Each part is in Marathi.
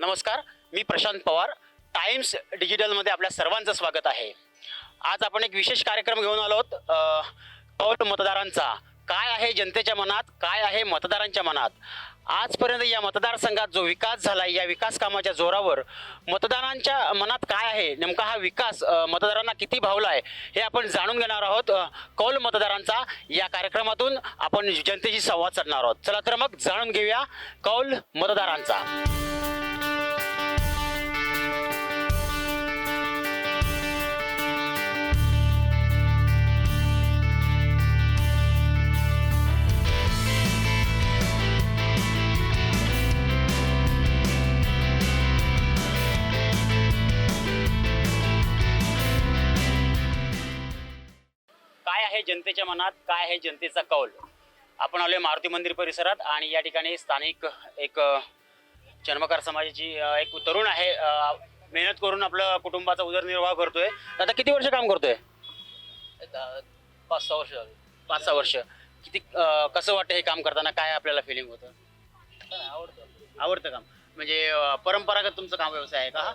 नमस्कार, मी प्रशांत पवार. टाइम्स डिजिटलमध्ये आपल्या सर्वांचं स्वागत आहे. आज आपण एक विशेष कार्यक्रम घेऊन आलो आहोत. कौल मतदारांचा. काय आहे जनतेच्या मनात, काय आहे मतदारांच्या मनात. आजपर्यंत या मतदारसंघात जो विकास झाला, या विकास कामाच्या जोरावर मतदारांच्या मनात काय आहे, नेमका हा विकास मतदारांना किती भावला आहे, हे आपण जाणून घेणार आहोत. कौल मतदारांचा या कार्यक्रमातून आपण जनतेशी संवाद साधणार आहोत. चला तर मग जाणून घेऊया कौल मतदारांचा. काय आहे जनतेच्या मनात, काय आहे जनतेचा कौल. आपण आलोय मारुती मंदिर परिसरात आणि या ठिकाणी स्थानिक एक चर्मकार समाजाची एक तरुण आहे. मेहनत करून आपलं कुटुंबाचा उदरनिर्वाह करतोय. आता किती वर्ष काम करतोय? 5-6 वर्ष झाली. 5-6 वर्ष. किती कसं वाटतं हे काम करताना, काय आपल्याला फिलिंग होतं? आवडतं काम म्हणजे परंपरागत तुमचं काम व्यवसाय आहे का हा?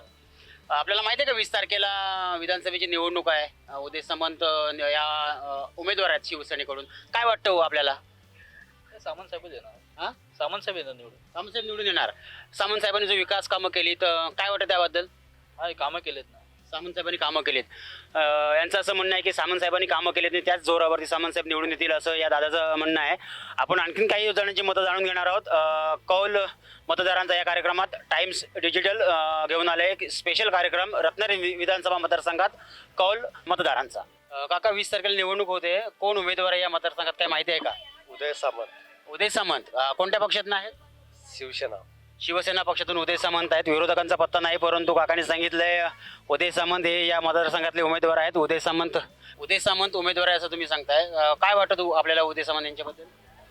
आपल्याला माहिती आहे का 20 तारखेला विधानसभेची निवडणूक आहे. उदय सामंत या उमेदवार आहेत शिवसेनेकडून. काय वाटतं हो आपल्याला? सामंत साहेब येणार. हा, सामंत साहेब येणार निवडून. सामंत साहेब निवडून येणार. सामंत साहेबांनी जो विकास कामं केली, तर काय वाटतं त्याबद्दल? हा, कामं केलेत ना. सामंत साहेबांनी कामं केलीत. यांचं असं म्हणणं आहे की सामंत साहेबांनी कामं केलीत आणि त्याच जोरावरती सामंत साहेब निवडून येतील, असं या दादाचं म्हणणं आहे. आपण आणखीन काही जणांची मतं जाणून घेणार आहोत. कौल मतदारांचा या कार्यक्रमात टाइम्स डिजिटल घेऊन आले एक स्पेशल कार्यक्रम रत्नागिरी विधानसभा मतदारसंघात कौल मतदारांचा. काका, 20 तारखेला निवडणूक होते. कोण उमेदवार आहे या मतदारसंघात, काय माहिती आहे का? उदय सामंत. उदय सामंत कोणत्या पक्षातून आहेत? शिवसेना. शिवसेना पक्षातून उदय सामंत आहेत. विरोधकांचा पत्ता नाही, परंतु काकांनी सांगितलंय उदय सामंत हे या मतदारसंघातले उमेदवार आहेत. उदय सामंत उमेदवार आहे असं तुम्ही सांगताय. काय वाटतं आपल्याला उदय सामंत यांच्याबद्दल?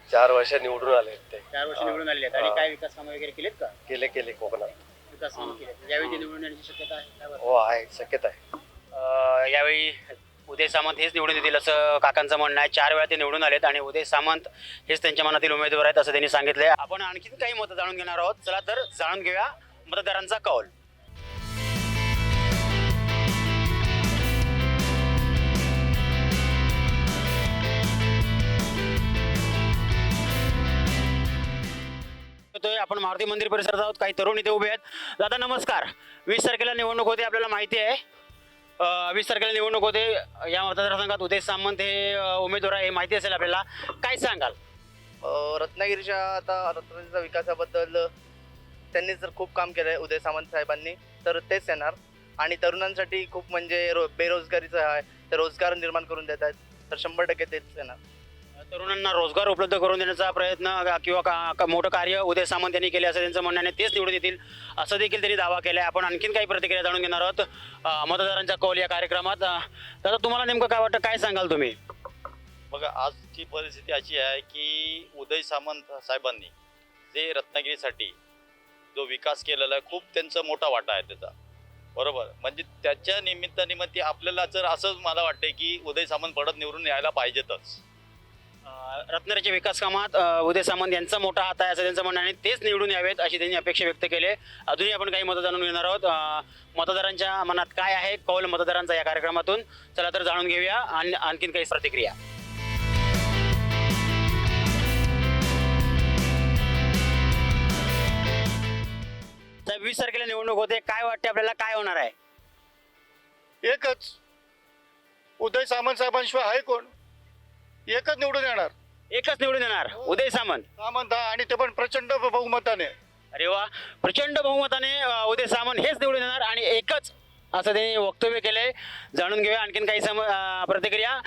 4 वर्ष निवडून आले ते. 4 वर्ष निवडून आले आहेत आणि काय विकास कामं वगैरे केलेत का? केले कोकणात. विकास कामं केलेत. यावेळी ते निवडून येण्याची शक्यता आहे? काय वाटतं? हो, आहे, शक्यता आहे. यावेळी उदय सामंत हेच निवडून येतील असं काकांचं म्हणणं आहे. 4 वेळा ते निवडून आलेत आणि उदय सामंत हेच त्यांच्या मनातील उमेदवार आहेत असं त्यांनी सांगितलंय. आपण आणखीन काही मतं जाणून घेणार आहोत. चला तर जाणून घेऊया मतदारांचा कौल. आपण मारुती मंदिर परिसरात आहोत. काही तरुण इथे उभे आहेत. दादा नमस्कार. 20 तारखेला निवडणूक होते, आपल्याला माहिती आहे. 20 तारखेला निवडणूक होते. या मतदारसंघात उदय सामंत हे उमेदवार आहे, माहिती असेल आपल्याला. काय सांगाल? रत्नागिरीच्या विकासाबद्दल त्यांनी जर खूप काम केलं आहे उदय सामंत साहेबांनी, तर तेच येणार. आणि तरुणांसाठी खूप म्हणजे बेरोजगारीचं आहे, तर रोजगार निर्माण करून देत आहेत, तर 100% तेच येणार. तरुणांना रोजगार उपलब्ध करून देण्याचा प्रयत्न किंवा मोठं कार्य उदय सामंत यांनी केले असं त्यांचं म्हणणं आहे. तेच निवडून येतील असं देखील त्यांनी दावा केला आहे. आपण आणखीन काही प्रतिक्रिया जाणून घेणार आहोत मतदारांच्या कौल या कार्यक्रमात. दादा, तुम्हाला नेमकं काय वाटतं, काय सांगाल तुम्ही? बघा, आजची परिस्थिती अशी आहे की उदय सामंत साहेबांनी जे रत्नागिरीसाठी जो विकास केलेला आहे, खूप त्यांचा मोठा वाटा आहे त्याचा, बरोबर. म्हणजे त्याच्या निमित्ताने मग ते आपल्याला जर असं मला वाटतं की उदय सामंत परत निवडून यायला पाहिजेतच. रत्नागिरीच्या विकास कामात उदय सामंत यांचा मोठा हात आहे असं त्यांचं म्हणणं आहे. तेच निवडून यावेत अशी त्यांनी अपेक्षा व्यक्त केली. अजूनही आपण काही मतं जाणून घेणार आहोत. मतदारांच्या मनात काय आहे कौल मतदारांचा या कार्यक्रमातून. चला तर जाणून घेऊया आणि आणखीन काही प्रतिक्रिया. 20 तारखेला निवडणूक होते. काय वाटते आपल्याला, काय होणार आहे? एकच, उदय सामंत साहेबांशिवाय आहे कोण? एकच निवडून येणार. एकच निवडून येणार, उदय सामंत. सामंत हा, आणि ते पण प्रचंड बहुमताने. अरे वा, प्रचंड बहुमताने उदय सामंत हेच निवडून येणार आणि एकच असं त्यांनी वक्तव्य केलंय. जाणून घेऊया आणखीन काही प्रतिक्रिया.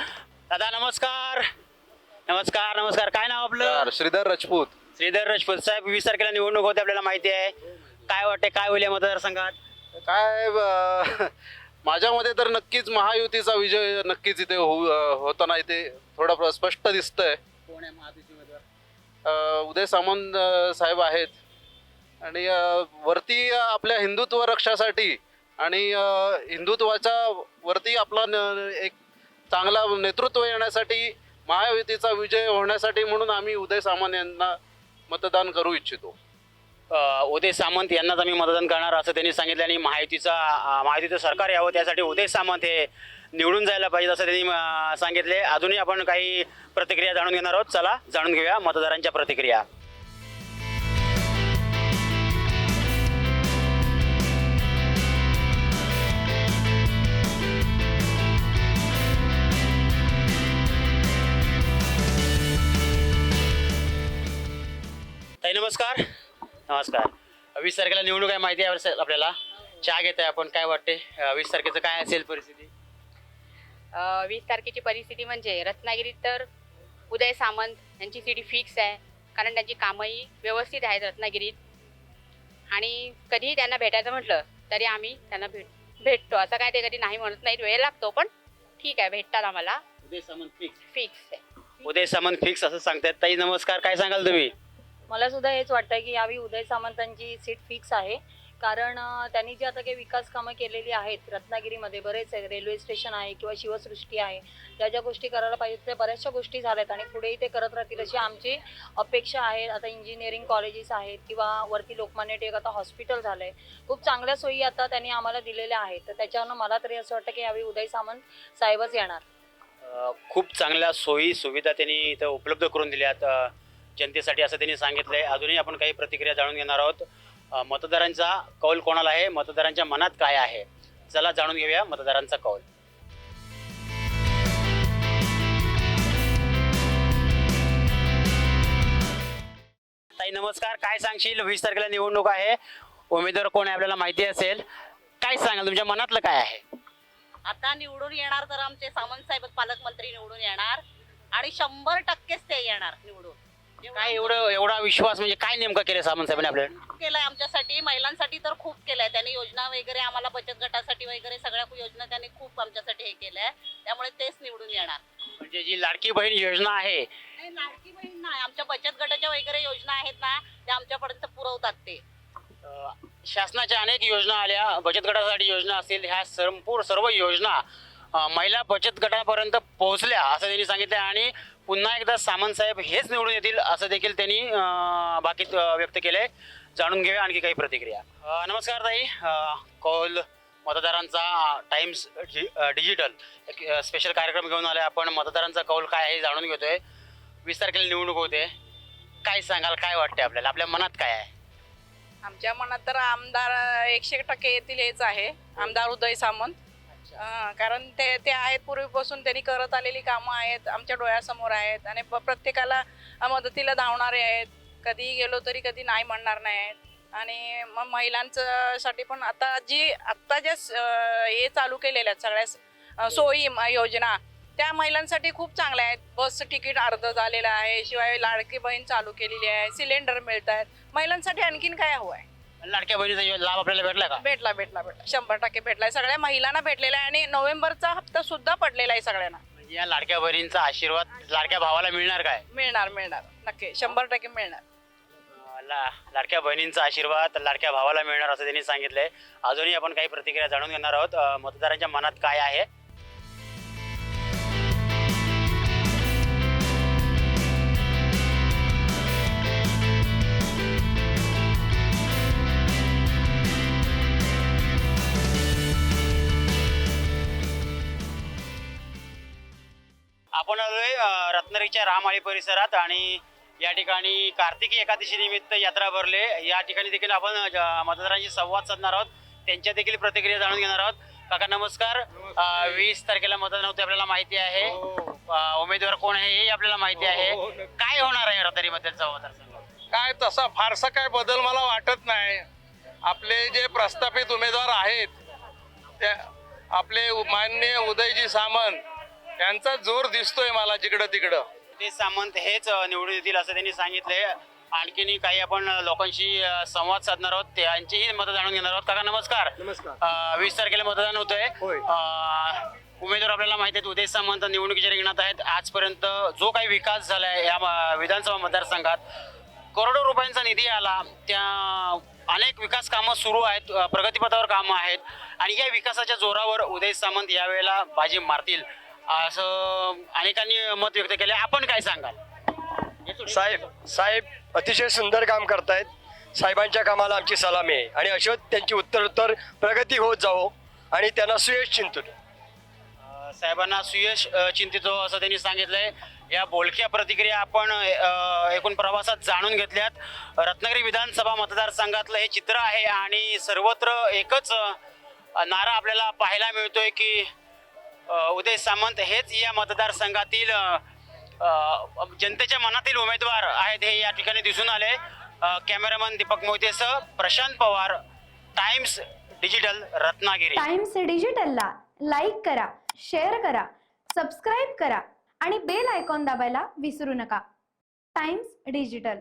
दादा नमस्कार. नमस्कार. काय नाव आपलं? श्रीधर राजपूत. श्रीधर राजपूत साहेब, 20 तारखेला निवडणूक होते, आपल्याला माहिती आहे. काय वाटते, काय होईल या मतदारसंघात? काय माझ्यामध्ये तर नक्कीच महायुतीचा विजय नक्कीच इथे होताना इथे थोडं स्पष्ट दिसतंय. कोण आहे महायुती उमेदवार? उदय सामंत साहेब आहेत. आणि वरती आपल्या हिंदुत्व रक्षासाठी आणि हिंदुत्वाच्या वरती आपला एक चांगला नेतृत्व येण्यासाठी महायुतीचा विजय होण्यासाठी म्हणून आम्ही उदय सामंत यांना मतदान करू इच्छितो. उदय सामंत यांनाच आम्ही मतदान करणार असं त्यांनी सांगितलं आणि महायुतीचं सरकार यावं त्यासाठी उदय सामंत हे निवडून जायला पाहिजे असं त्यांनी सांगितले. अजूनही आपण काही प्रतिक्रिया जाणून घेणार आहोत. चला जाणून घेऊया मतदारांच्या प्रतिक्रिया. ताई नमस्कार. नमस्कार. 20 तारखेला निवडणूक आहे माहिती आहे आपल्याला. चहा घेत आहे आपण. काय वाटते 20 तारखेचं काय असेल परिस्थिती? 20 तारखेची परिस्थिती म्हणजे रत्नागिरीत तर उदय सामंत यांची सीट फिक्स आहे, कारण त्यांची कामंही व्यवस्थित आहेत रत्नागिरीत. आणि कधीही त्यांना भेटायचं म्हटलं तरी आम्ही त्यांना भेटतो. असं काय ते कधी नाही म्हणत नाहीत, वेळ लागतो पण ठीक आहे, भेटतात आम्हाला. उदय सामंत फिक्स. फिक्स आहे. उदय सामंत फिक्स असं सांगतायत. ताई नमस्कार. काय सांगाल तुम्ही? मला सुद्धा हेच वाटतं की यावेळी उदय सामंतांची सीट फिक्स आहे, कारण त्यांनी जी आता काही विकास कामं केलेली आहेत रत्नागिरीमध्ये, बरेच आहे, रेल्वे स्टेशन आहे किंवा शिवसृष्टी आहे, ज्या ज्या गोष्टी करायला पाहिजेत त्या बऱ्याचशा गोष्टी झाल्यात आणि पुढेही ते करत राहतील अशी आमची अपेक्षा आहे. आता इंजिनिअरिंग कॉलेजेस आहेत किंवा वरती लोकमान्य टिळक आता हॉस्पिटल झालं आहे, खूप चांगल्या सोयी आता त्यांनी आम्हाला दिलेल्या आहेत. तर त्याच्यावरनं मला तरी असं वाटतं की यावेळी उदय सामंत साहेबच येणार. खूप चांगल्या सोयी सुविधा त्यांनी इथं उपलब्ध करून दिल्यात जनतेसाठी असं त्यांनी सांगितलंय. अजूनही आपण काही प्रतिक्रिया जाणून घेणार आहोत. मतदारांचा कौल कोणाला आहे, मतदारांच्या मनात काय आहे, चला जाणून घेऊया मतदारांचा कौल. ताई नमस्कार. काय सांगशील? 20 तारखेला निवडणूक आहे, उमेदवार कोण आहे आपल्याला माहिती असेल. काय सांगाल, तुमच्या मनातलं काय आहे? आता निवडून येणार तर आमचे सामंत साहेब पालकमंत्री निवडून येणार आणि 100% ते येणार निवडून. काय एवढा विश्वास म्हणजे काय नेमकं केलं सामंत साहेबांनी आपल्याला? केलंय आमच्यासाठी, महिलांसाठी तर खूप केलंय त्यांनी. योजना वगैरे आम्हाला बचत गटासाठी वगैरे सगळ्या योजना त्यांनी खूप आमच्यासाठी हे केलंय, त्यामुळे तेच निवडून येणार. म्हणजे जी लाडकी बहीण योजना आहे, नाही, लाडकी बहीण नाही, आमच्या बचत गटाच्या वगैरे योजना आहेत ना, त्या आमच्यापर्यंत पुरवतात ते. शासनाच्या अनेक योजना आल्या, बचत गटासाठी योजना असतील, ह्या सर्व योजना महिला बचत गटापर्यंत पोहोचल्या असं त्यांनी सांगितलं. आणि पुन्हा एकदा सामंत साहेब हेच निवडून येतील असं देखील त्यांनी बाकीत व्यक्त केलंय. जाणून घेऊया आणखी काही प्रतिक्रिया. नमस्कार ताई. कौल मतदारांचा टाइम्स डिजिटल एक स्पेशल कार्यक्रम घेऊन आले आपण. मतदारांचा कौल काय आहे जाणून घेतोय. 20 तारखेला निवडणूक होते, काय सांगाल, काय वाटते आपल्याला, आपल्या मनात काय आहे? आमच्या मनात तर आमदार 100% येतील हेच आहे, आमदार उदय सामंत. कारण ते आहेत, पूर्वीपासून त्यांनी करत आलेली कामं आहेत, आमच्या डोळ्यासमोर आहेत आणि प्रत्येकाला मदतीला धावणारे आहेत. कधी गेलो तरी कधी नाही म्हणणार नाही आहेत. आणि मग महिलांचं साठी पण आता ज्या हे चालू केलेल्या आहेत सगळ्या सोयी योजना, त्या महिलांसाठी खूप चांगल्या आहेत. बसचं तिकीट अर्ध झालेलं आहे, शिवाय लाडकी बहीण चालू केलेली आहे, सिलेंडर मिळत आहेत. महिलांसाठी आणखीन काय हवं आहे? लाडक्या बहिणीचा लाभ आपल्याला भेटला का? भेटला 100% भेटलाय, सगळ्या महिलांना भेटलेला आहे आणि नोव्हेंबरचा हप्ता सुद्धा पडलेला आहे सगळ्यांना. म्हणजे या लाडक्या बहिणींचा आशीर्वाद लाडक्या भावाला मिळणार काय? मिळणार नक्की 100% मिळणार. लाडक्या बहिणींचा आशीर्वाद लाडक्या भावाला मिळणार असं त्यांनी सांगितलंय. अजूनही आपण काही प्रतिक्रिया जाणून घेणार आहोत. मतदारांच्या मनात काय आहे? आपण आलोय रत्नागिरीच्या रामआळी परिसरात आणि या ठिकाणी कार्तिकी एकादशी निमित्त यात्रा भरले. या ठिकाणी देखील आपण मतदारांशी संवाद साधणार आहोत, त्यांच्या देखील प्रतिक्रिया जाणून घेणार आहोत. काका नमस्कार. 20 तारखेला मतदान होते आपल्याला माहिती आहे, उमेदवार कोण आहे हे आपल्याला माहिती आहे. काय होणार आहे रत्नागिरीबद्दलचा मतदारसंघ? काय तसा फारसा काय बदल मला वाटत नाही. आपले जे प्रस्थापित उमेदवार आहेत ते आपले माननीय उदयजी सामंत यांचा जोर दिसतोय मला जिकडं तिकडं. ते सामंत हेच निवडून येतील असं त्यांनी सांगितलंय. आणखीन काही आपण लोकांशी संवाद साधणार आहोत, त्यांचीही मतं जाणून घेणार आहोत. काका नमस्कार. 20 तारखेला मतदान होतंय. उमेदवार आपल्याला माहिती आहेत, उदय सामंत निवडणुकीच्या रिंगणात आहेत. आजपर्यंत जो काही विकास झालाय या विधानसभा मतदारसंघात, करोडो रुपयांचा निधी आला, त्या अनेक विकास कामं सुरू आहेत, प्रगतीपथावर कामं आहेत आणि या विकासाच्या जोरावर उदय सामंत यावेळेला बाजी मारतील असं अनेकांनी मत व्यक्त केले. आपण काय सांगाल? साहेब अतिशय सुंदर काम करतायत. साहेबांच्या कामाला आमची सलामी आहे आणि अशीच त्यांची उत्तरोत्तर प्रगती होत जावो आणि त्यांना सुयश चिंतून. साहेबांना सुयश चिंतितो असं त्यांनी सांगितलंय. या बोलक्या प्रतिक्रिया आपण एकूण प्रवासात जाणून घेतल्यात. रत्नागिरी विधानसभा मतदारसंघातलं हे चित्र आहे आणि सर्वत्र एकच नारा आपल्याला पाहायला मिळतोय की उदय सामंत हेच या मतदारसंघातील जनतेच्या मनातील उमेदवार आहेत हे या ठिकाणी दिसून आले. कॅमेरामन दीपक मोहितेसह Prashant Pawar, Times Digital, Ratnagiri. Times डिजिटलला लाईक करा, शेअर करा, सबस्क्राईब करा आणि बेल आयकॉन दाबायला विसरू नका. Times digital.